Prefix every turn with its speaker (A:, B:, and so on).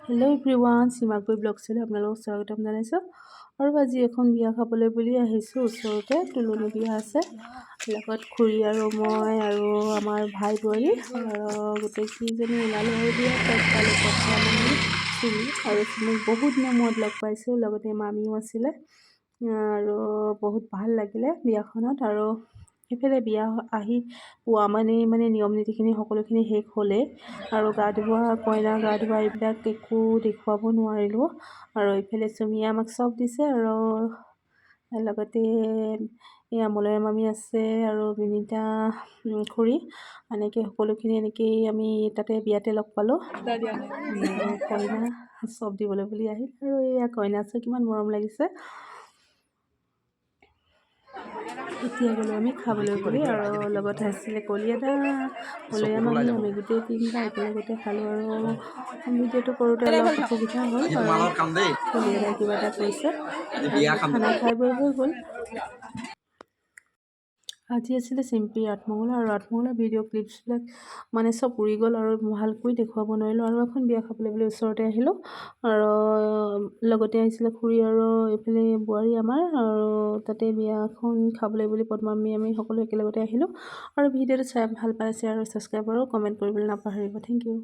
A: Hello' everyone, চিমাগুৰি ব্লগছলৈ আপোনালোকক স্বাগতম জনাইছোঁ। আৰু আজি এখন বিয়া খাবলৈ বুলি আহিছোঁ। ওচৰতে তুলনি বিয়া আছে, লগত খুৰী আৰু মই আৰু আমাৰ ভাই বোৱাৰী আৰু গোটেইকেইজনী ওলালোঁ আৰু বিয়া পালোঁ আৰু মোক বহুত দিনৰ মূৰত লগ পাইছোঁ। লগতে মামীও আছিলে আৰু বহুত ভাল লাগিলে বিয়াখনত। আৰু সেইফালে বিয়া আহি পোৱা মানে নিয়ম নীতিখিনি সকলোখিনি শেষ হ'লেই আৰু গা ধোৱা, কইনা গা ধোৱা এইবিলাক একো দেখুৱাব নোৱাৰিলোঁ। আৰু এইফালে চুমিয়ে আমাক চব দিছে আৰু লগতে এয়া মলয়া মামী আছে আৰু বিনীতা খুৰী, এনেকৈ সকলোখিনি এনেকেই আমি তাতে বিয়াতে লগ পালোঁ। কইনা চব দিবলৈ বুলি আহিল আৰু এয়া কইনা আছে, কিমান মৰম লাগিছে। এতিয়া গ'লোঁ আমি খাবলৈ বুলি আৰু লগত আহিছিলে কলিয়াদা, মলয়া মামী, আমি গোটেই তিনিটা একেলগতে খালোঁ। আৰু ভিডিঅ'টো কৰোঁতে অলপ অসুবিধা হ'ল আৰু কলিয়াদাই কিবা এটা কৈছে আৰু খানা খাই বৈ হৈ গ'ল। আজি আছিলে চিম্পীৰ আঠমঙলা আৰু আঠমঙলা ভিডিঅ' ক্লিপছবিলাক মানে চব উৰি গ'ল আৰু ভালকৈ দেখুৱাব নোৱাৰিলোঁ। আৰু এখন বিয়া খাবলৈ বুলি ওচৰতে আহিলোঁ আৰু লগতে আহিছিলে খুৰী আৰু এইফালে বোৱাৰী আমাৰ, আৰু তাতে বিয়াখন খাবলৈ বুলি পদ্মামী আমি সকলো একেলগতে আহিলোঁ। আৰু ভিডিঅ'টো চাই ভাল পাইছে আৰু ছাবস্ক্ৰাইব আৰু কমেণ্ট কৰিবলৈ নাপাহৰিব। Thank U.